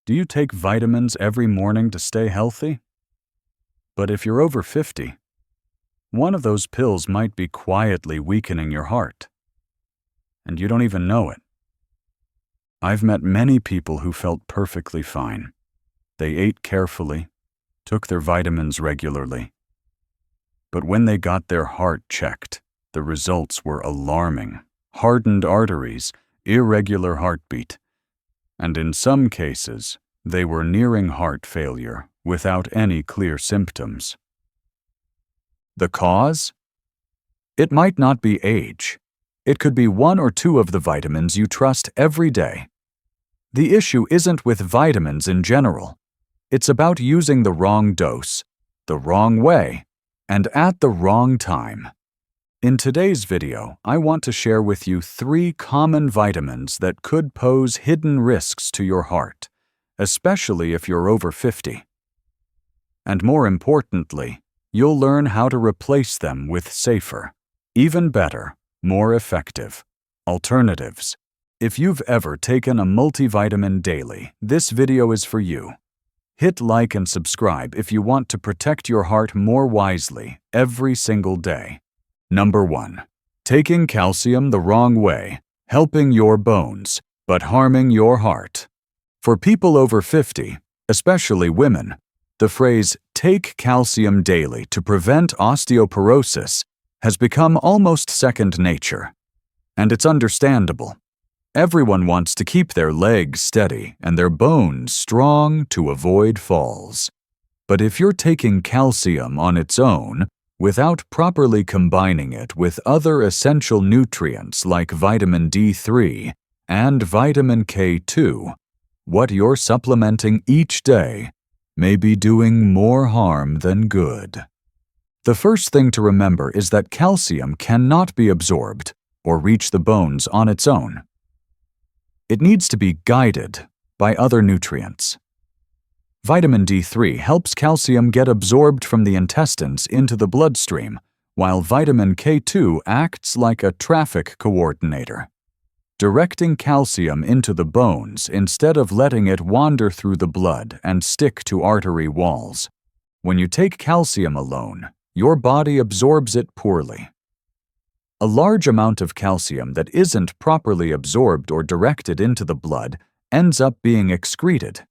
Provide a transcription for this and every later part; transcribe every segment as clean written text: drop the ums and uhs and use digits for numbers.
Do you take vitamins every morning to stay healthy? But if you're over 50, one of those pills might be quietly weakening your heart, and you don't even know it. I've met many people who felt perfectly fine. They ate carefully, took their vitamins regularly. But when they got their heart checked, the results were alarming. Hardened arteries, irregular heartbeat, and in some cases, they were nearing heart failure without any clear symptoms. The cause? It might not be age. It could be one or two of the vitamins you trust every day. The issue isn't with vitamins in general. It's about using the wrong dose, the wrong way, and at the wrong time. In today's video, I want to share with you 3 common vitamins that could pose hidden risks to your heart, especially if you're over 50. And more importantly, you'll learn how to replace them with safer, even better, more effective alternatives. If you've ever taken a multivitamin daily, this video is for you. Hit like and subscribe if you want to protect your heart more wisely every single day. Number 1. Taking calcium the wrong way, helping your bones, but harming your heart. For people over 50, especially women, the phrase, "take calcium daily to prevent osteoporosis," has become almost second nature. And it's understandable. Everyone wants to keep their legs steady and their bones strong to avoid falls. But if you're taking calcium on its own, without properly combining it with other essential nutrients like vitamin D3 and vitamin K2, what you're supplementing each day may be doing more harm than good. The first thing to remember is that calcium cannot be absorbed or reach the bones on its own. It needs to be guided by other nutrients. Vitamin D3 helps calcium get absorbed from the intestines into the bloodstream, while vitamin K2 acts like a traffic coordinator, directing calcium into the bones instead of letting it wander through the blood and stick to artery walls. When you take calcium alone, your body absorbs it poorly. A large amount of calcium that isn't properly absorbed or directed into the blood ends up being excreted,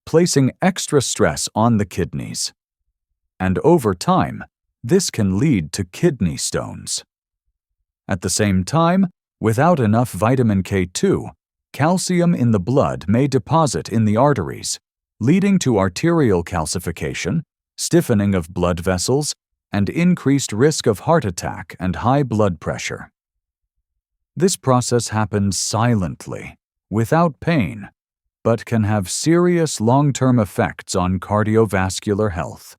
placing extra stress on the kidneys. And over time, this can lead to kidney stones. At the same time, without enough vitamin K2, calcium in the blood may deposit in the arteries, leading to arterial calcification, stiffening of blood vessels, and increased risk of heart attack and high blood pressure. This process happens silently, without pain, but can have serious long-term effects on cardiovascular health.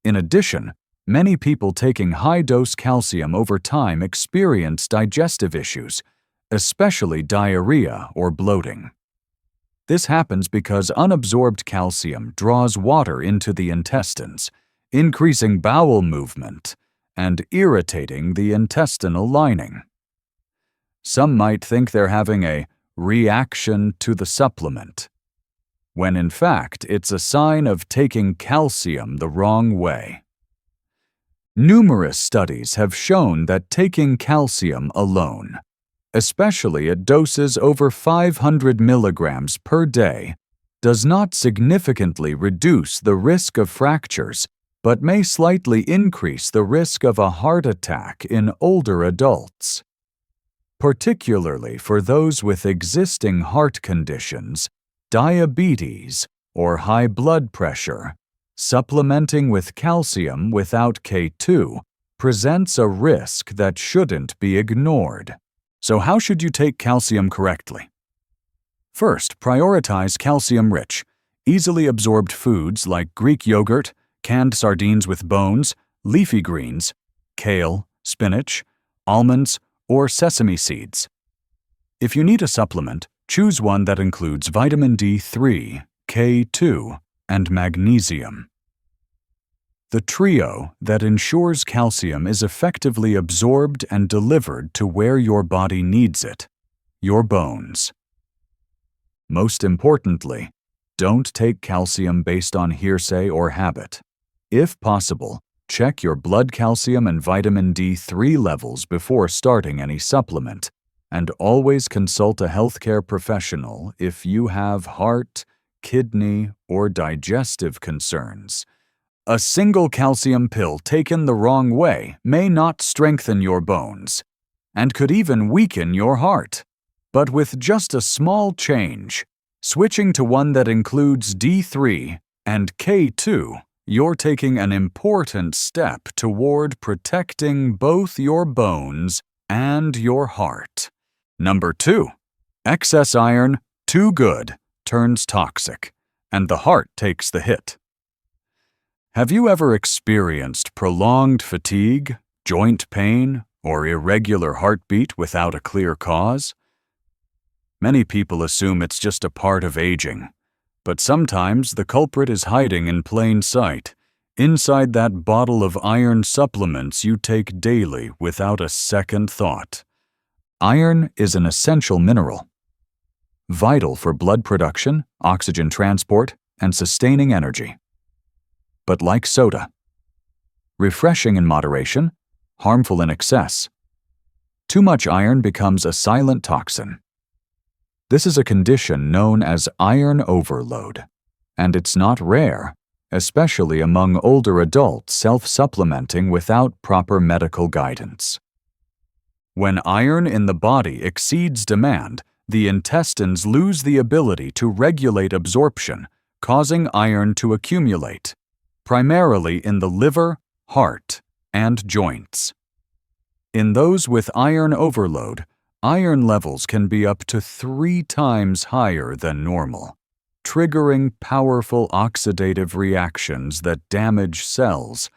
In addition, many people taking high-dose calcium over time experience digestive issues, especially diarrhea or bloating. This happens because unabsorbed calcium draws water into the intestines, increasing bowel movement and irritating the intestinal lining. Some might think they're having a reaction to the supplement, when in fact it's a sign of taking calcium the wrong way. Numerous studies have shown that taking calcium alone, especially at doses over 500 milligrams per day, does not significantly reduce the risk of fractures, but may slightly increase the risk of a heart attack in older adults. Particularly for those with existing heart conditions, diabetes, or high blood pressure, supplementing with calcium without K2 presents a risk that shouldn't be ignored. So how should you take calcium correctly? First, prioritize calcium-rich, easily absorbed foods like Greek yogurt, canned sardines with bones, leafy greens, kale, spinach, almonds, or sesame seeds. If you need a supplement, choose one that includes vitamin D3, K2, and magnesium. The trio that ensures calcium is effectively absorbed and delivered to where your body needs it, your bones. Most importantly, don't take calcium based on hearsay or habit. If possible, check your blood calcium and vitamin D3 levels before starting any supplement, and always consult a healthcare professional if you have heart, kidney, or digestive concerns. A single calcium pill taken the wrong way may not strengthen your bones, and could even weaken your heart. But with just a small change, switching to one that includes D3 and K2, you're taking an important step toward protecting both your bones and your heart. Number 2. Excess iron, too good, turns toxic, and the heart takes the hit. Have you ever experienced prolonged fatigue, joint pain, or irregular heartbeat without a clear cause? Many people assume it's just a part of aging, but sometimes the culprit is hiding in plain sight, inside that bottle of iron supplements you take daily without a second thought. Iron is an essential mineral, vital for blood production, oxygen transport, and sustaining energy. But like soda, refreshing in moderation, harmful in excess. Too much iron becomes a silent toxin. This is a condition known as iron overload, and it's not rare, especially among older adults self-supplementing without proper medical guidance. When iron in the body exceeds demand, the intestines lose the ability to regulate absorption, causing iron to accumulate, primarily in the liver, heart, and joints. In those with iron overload, iron levels can be up to 3 times higher than normal, triggering powerful oxidative reactions that damage cells,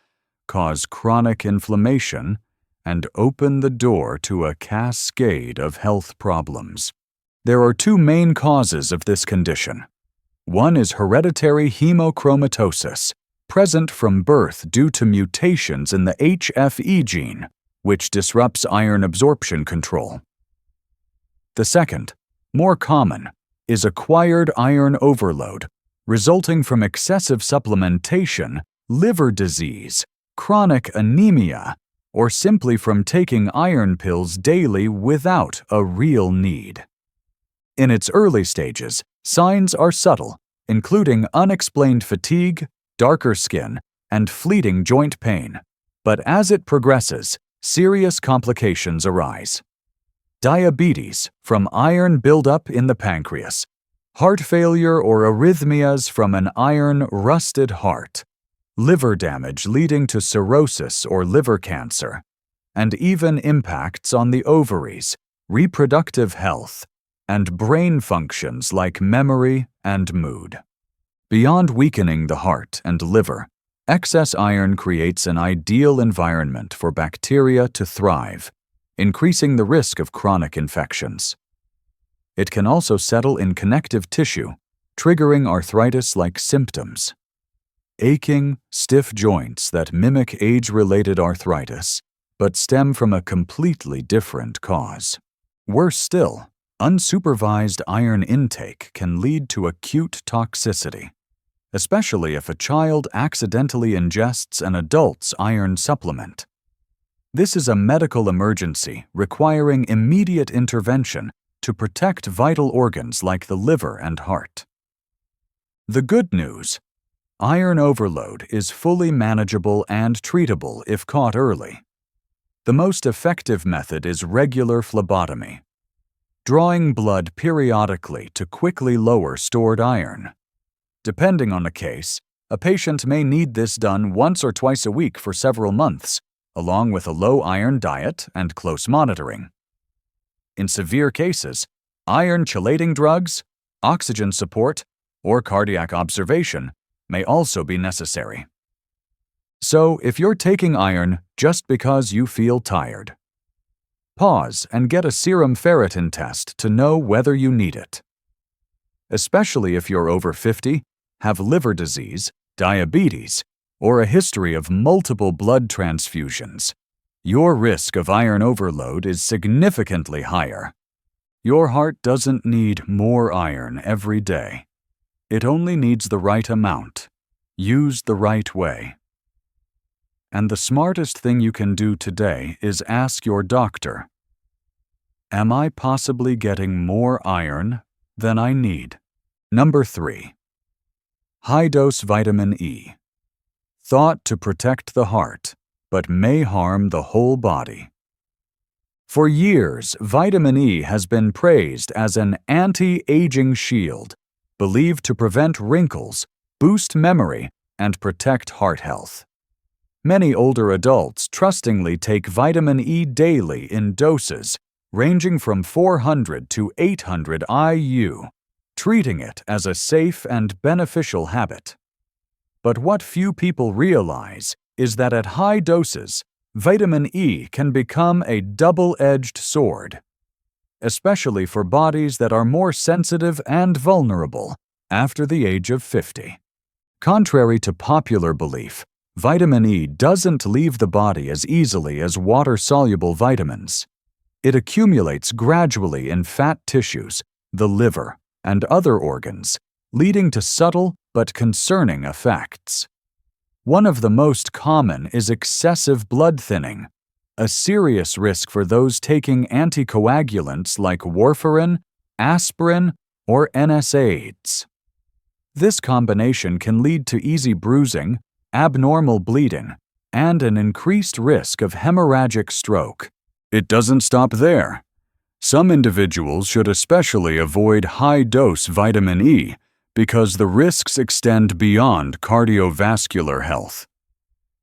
cause chronic inflammation, and open the door to a cascade of health problems. There are 2 main causes of this condition. One is hereditary hemochromatosis, present from birth due to mutations in the HFE gene, which disrupts iron absorption control. The second, more common, is acquired iron overload, resulting from excessive supplementation, liver disease, chronic anemia, or simply from taking iron pills daily without a real need. In its early stages, signs are subtle, including unexplained fatigue, darker skin, and fleeting joint pain. But as it progresses, serious complications arise. Diabetes from iron buildup in the pancreas, heart failure or arrhythmias from an iron-rusted heart, liver damage leading to cirrhosis or liver cancer, and even impacts on the ovaries, reproductive health, and brain functions like memory and mood. Beyond weakening the heart and liver, excess iron creates an ideal environment for bacteria to thrive, increasing the risk of chronic infections. It can also settle in connective tissue, triggering arthritis-like symptoms. Aching, stiff joints that mimic age-related arthritis, but stem from a completely different cause. Worse still, unsupervised iron intake can lead to acute toxicity, especially if a child accidentally ingests an adult's iron supplement. This is a medical emergency requiring immediate intervention to protect vital organs like the liver and heart. The good news: iron overload is fully manageable and treatable if caught early. The most effective method is regular phlebotomy, drawing blood periodically to quickly lower stored iron. Depending on the case, a patient may need this done once or twice a week for several months, along with a low-iron diet and close monitoring. In severe cases, iron chelating drugs, oxygen support, or cardiac observation may also be necessary. So, if you're taking iron just because you feel tired, pause and get a serum ferritin test to know whether you need it. Especially if you're over 50, have liver disease, diabetes, or a history of multiple blood transfusions, your risk of iron overload is significantly higher. Your heart doesn't need more iron every day. It only needs the right amount, used the right way. And the smartest thing you can do today is ask your doctor, am I possibly getting more iron than I need? Number 3. High-dose vitamin E. Thought to protect the heart, but may harm the whole body. For years, vitamin E has been praised as an anti-aging shield, believed to prevent wrinkles, boost memory, and protect heart health. Many older adults trustingly take vitamin E daily in doses ranging from 400 to 800 IU, treating it as a safe and beneficial habit. But what few people realize is that at high doses, vitamin E can become a double-edged sword, especially for bodies that are more sensitive and vulnerable after the age of 50. Contrary to popular belief, vitamin E doesn't leave the body as easily as water-soluble vitamins. It accumulates gradually in fat tissues, the liver, and other organs, leading to subtle but concerning effects. One of the most common is excessive blood thinning, a serious risk for those taking anticoagulants like warfarin, aspirin, or NSAIDs. This combination can lead to easy bruising, abnormal bleeding, and an increased risk of hemorrhagic stroke. It doesn't stop there. Some individuals should especially avoid high-dose vitamin E because the risks extend beyond cardiovascular health.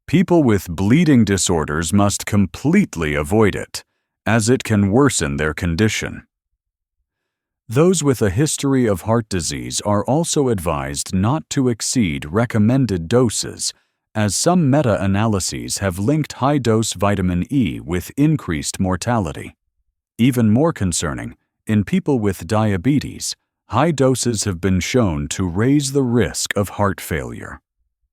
People with bleeding disorders must completely avoid it, as it can worsen their condition. Those with a history of heart disease are also advised not to exceed recommended doses, as some meta-analyses have linked high-dose vitamin E with increased mortality. Even more concerning, in people with diabetes, high doses have been shown to raise the risk of heart failure.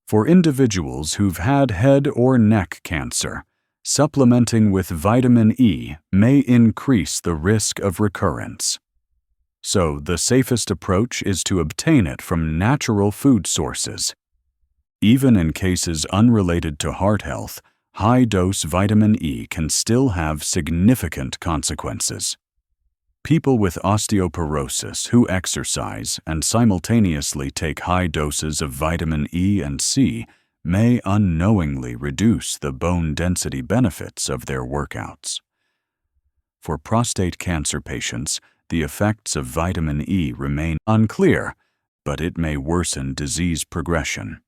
For individuals who've had head or neck cancer, supplementing with vitamin E may increase the risk of recurrence. So, the safest approach is to obtain it from natural food sources. Even in cases unrelated to heart health, high-dose vitamin E can still have significant consequences. People with osteoporosis who exercise and simultaneously take high doses of vitamin E and C may unknowingly reduce the bone density benefits of their workouts. For prostate cancer patients, the effects of vitamin E remain unclear, but it may worsen disease progression.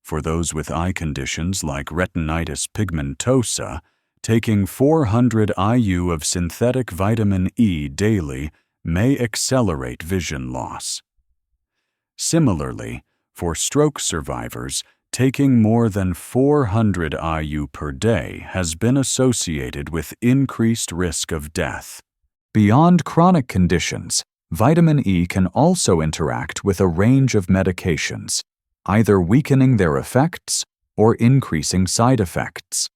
For those with eye conditions like retinitis pigmentosa, taking 400 IU of synthetic vitamin E daily may accelerate vision loss. Similarly, for stroke survivors, taking more than 400 IU per day has been associated with increased risk of death. Beyond chronic conditions, vitamin E can also interact with a range of medications, either weakening their effects or increasing side effects.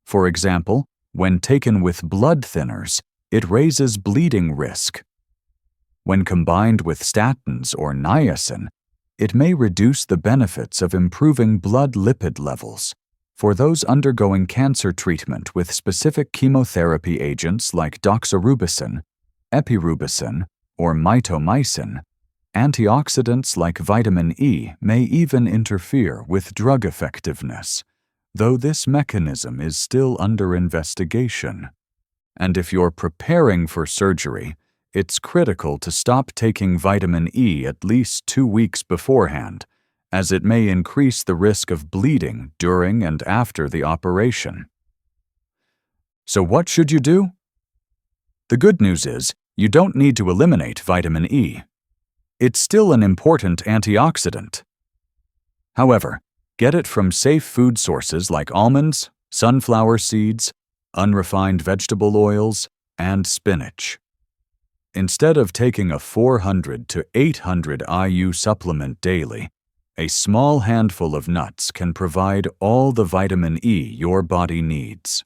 For example, when taken with blood thinners, it raises bleeding risk. When combined with statins or niacin, it may reduce the benefits of improving blood lipid levels. For those undergoing cancer treatment with specific chemotherapy agents like doxorubicin, epirubicin, or mitomycin, antioxidants like vitamin E may even interfere with drug effectiveness, though this mechanism is still under investigation. And if you're preparing for surgery, it's critical to stop taking vitamin E at least 2 weeks beforehand, as it may increase the risk of bleeding during and after the operation. So what should you do? The good news is, you don't need to eliminate vitamin E. It's still an important antioxidant. However, get it from safe food sources like almonds, sunflower seeds, unrefined vegetable oils, and spinach. Instead of taking a 400 to 800 IU supplement daily, a small handful of nuts can provide all the vitamin E your body needs.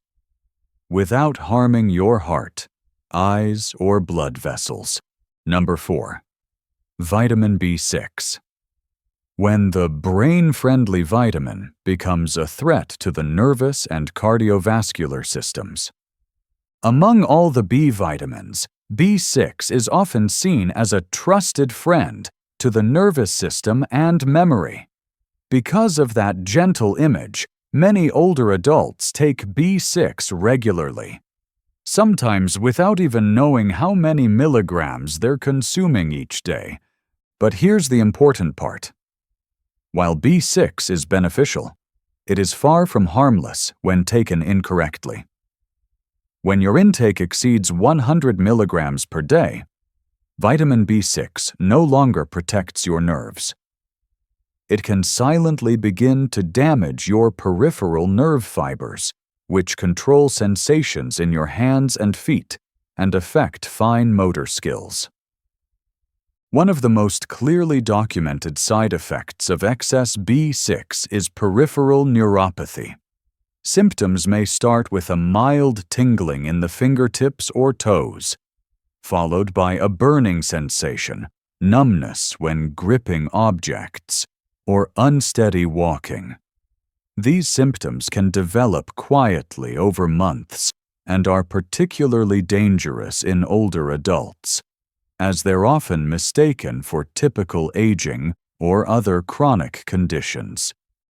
Without harming your heart, eyes, or blood vessels. Number 4. Vitamin B6. When the brain-friendly vitamin becomes a threat to the nervous and cardiovascular systems. Among all the B vitamins, B6 is often seen as a trusted friend to the nervous system and memory. Because of that gentle image, many older adults take B6 regularly, sometimes without even knowing how many milligrams they're consuming each day. But here's the important part. While B6 is beneficial, it is far from harmless when taken incorrectly. When your intake exceeds 100 milligrams per day, vitamin B6 no longer protects your nerves. It can silently begin to damage your peripheral nerve fibers, which control sensations in your hands and feet and affect fine motor skills. One of the most clearly documented side effects of excess B6 is peripheral neuropathy. Symptoms may start with a mild tingling in the fingertips or toes, followed by a burning sensation, numbness when gripping objects, or unsteady walking. These symptoms can develop quietly over months and are particularly dangerous in older adults, as they're often mistaken for typical aging or other chronic conditions.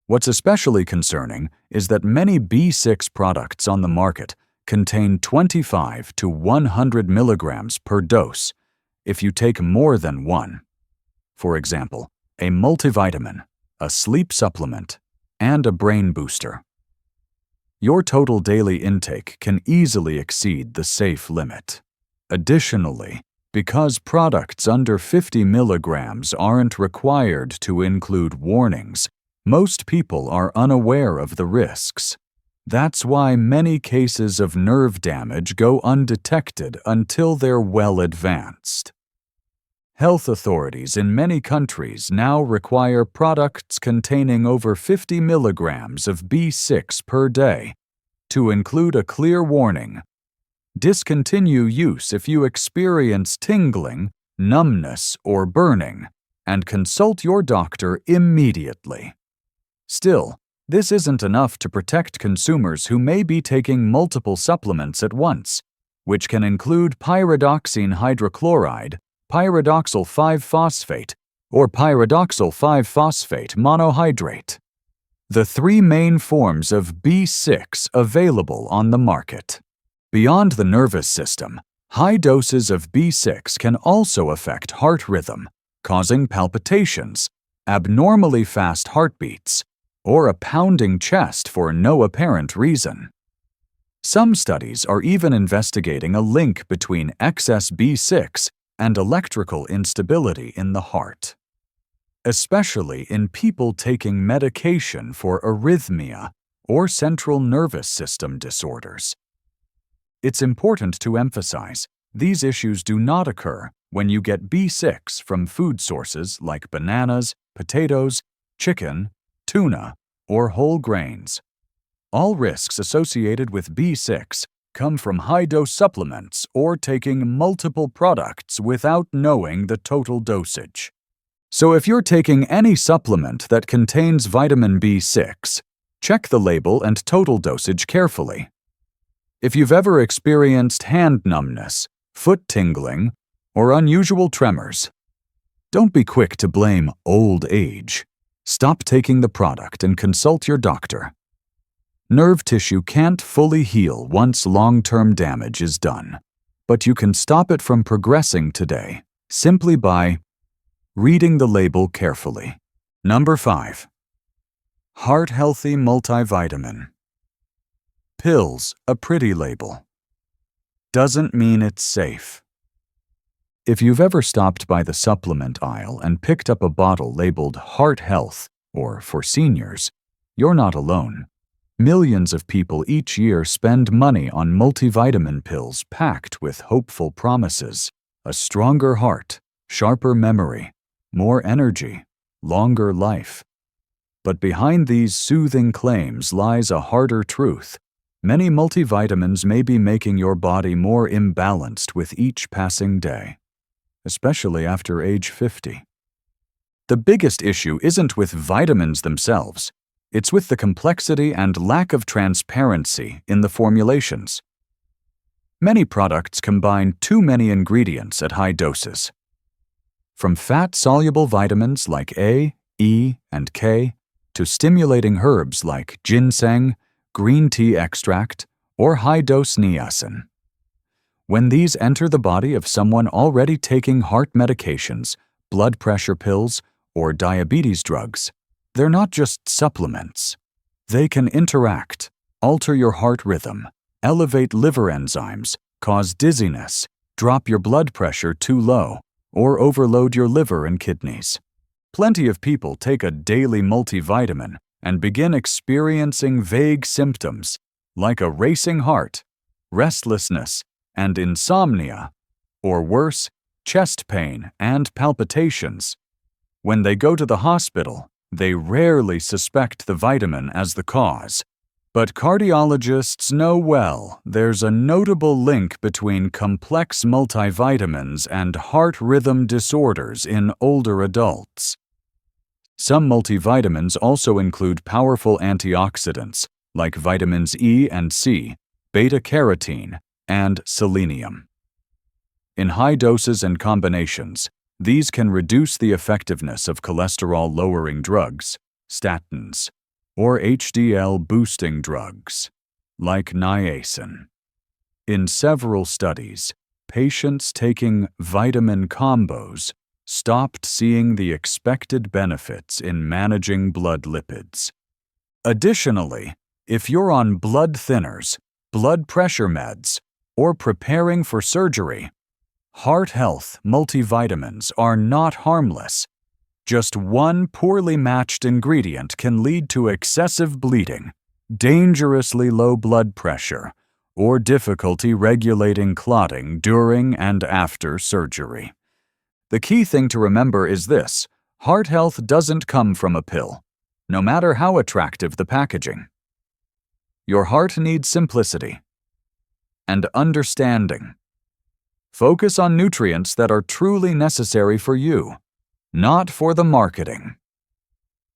What's especially concerning is that many B6 products on the market contain 25 to 100 milligrams per dose if you take more than one. For example, a multivitamin, a sleep supplement, and a brain booster. Your total daily intake can easily exceed the safe limit. Additionally, because products under 50 milligrams aren't required to include warnings, most people are unaware of the risks. That's why many cases of nerve damage go undetected until they're well advanced. Health authorities in many countries now require products containing over 50 milligrams of B6 per day to include a clear warning. Discontinue use if you experience tingling, numbness, or burning, and consult your doctor immediately. Still, this isn't enough to protect consumers who may be taking multiple supplements at once, which can include pyridoxine hydrochloride, pyridoxal 5-phosphate, or pyridoxal 5-phosphate monohydrate. The three main forms of B6 available on the market. Beyond the nervous system, high doses of B6 can also affect heart rhythm, causing palpitations, abnormally fast heartbeats, or a pounding chest for no apparent reason. Some studies are even investigating a link between excess B6 and electrical instability in the heart, especially in people taking medication for arrhythmia or central nervous system disorders. It's important to emphasize, these issues do not occur when you get B6 from food sources like bananas, potatoes, chicken, tuna, or whole grains. All risks associated with B6 come from high-dose supplements or taking multiple products without knowing the total dosage. So if you're taking any supplement that contains vitamin B6, check the label and total dosage carefully. If you've ever experienced hand numbness, foot tingling, or unusual tremors, don't be quick to blame old age. Stop taking the product and consult your doctor. Nerve tissue can't fully heal once long-term damage is done, but you can stop it from progressing today simply by reading the label carefully. Number 5. Heart-healthy multivitamin. Pills, a pretty label. Doesn't mean it's safe. If you've ever stopped by the supplement aisle and picked up a bottle labeled Heart Health or for seniors, you're not alone. Millions of people each year spend money on multivitamin pills packed with hopeful promises: a stronger heart, sharper memory, more energy, longer life. But behind these soothing claims lies a harder truth. Many multivitamins may be making your body more imbalanced with each passing day, especially after age 50. The biggest issue isn't with vitamins themselves, it's with the complexity and lack of transparency in the formulations. Many products combine too many ingredients at high doses. From fat-soluble vitamins like A, E, and K, to stimulating herbs like ginseng, green tea extract, or high-dose niacin. When these enter the body of someone already taking heart medications, blood pressure pills, or diabetes drugs, they're not just supplements. They can interact, alter your heart rhythm, elevate liver enzymes, cause dizziness, drop your blood pressure too low, or overload your liver and kidneys. Plenty of people take a daily multivitamin and begin experiencing vague symptoms like a racing heart, restlessness, and insomnia, or worse, chest pain and palpitations. When they go to the hospital, they rarely suspect the vitamin as the cause. But cardiologists know well there's a notable link between complex multivitamins and heart rhythm disorders in older adults. Some multivitamins also include powerful antioxidants like vitamins E and C, beta-carotene, and selenium. In high doses and combinations, these can reduce the effectiveness of cholesterol-lowering drugs, statins, or HDL-boosting drugs, like niacin. In several studies, patients taking vitamin combos stopped seeing the expected benefits in managing blood lipids. Additionally, if you're on blood thinners, blood pressure meds, or preparing for surgery, heart health multivitamins are not harmless. Just one poorly matched ingredient can lead to excessive bleeding, dangerously low blood pressure, or difficulty regulating clotting during and after surgery. The key thing to remember is this: heart health doesn't come from a pill, no matter how attractive the packaging. Your heart needs simplicity and understanding. Focus on nutrients that are truly necessary for you, not for the marketing.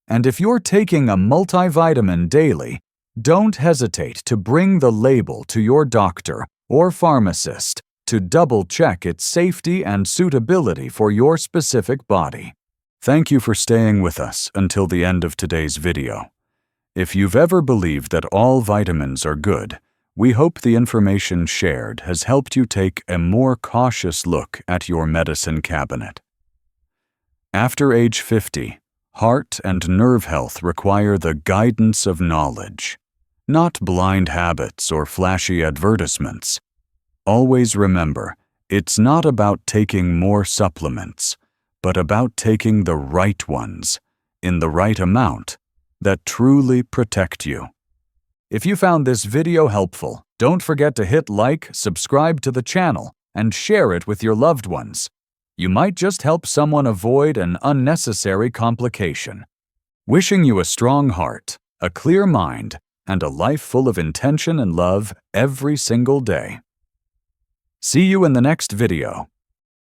And if you're taking a multivitamin daily, don't hesitate to bring the label to your doctor or pharmacist to double-check its safety and suitability for your specific body. Thank you for staying with us until the end of today's video. If you've ever believed that all vitamins are good, we hope the information shared has helped you take a more cautious look at your medicine cabinet. After age 50, heart and nerve health require the guidance of knowledge, not blind habits or flashy advertisements. Always remember, it's not about taking more supplements, but about taking the right ones, in the right amount, that truly protect you. If you found this video helpful, don't forget to hit like, subscribe to the channel, and share it with your loved ones. You might just help someone avoid an unnecessary complication. Wishing you a strong heart, a clear mind, and a life full of intention and love every single day. See you in the next video.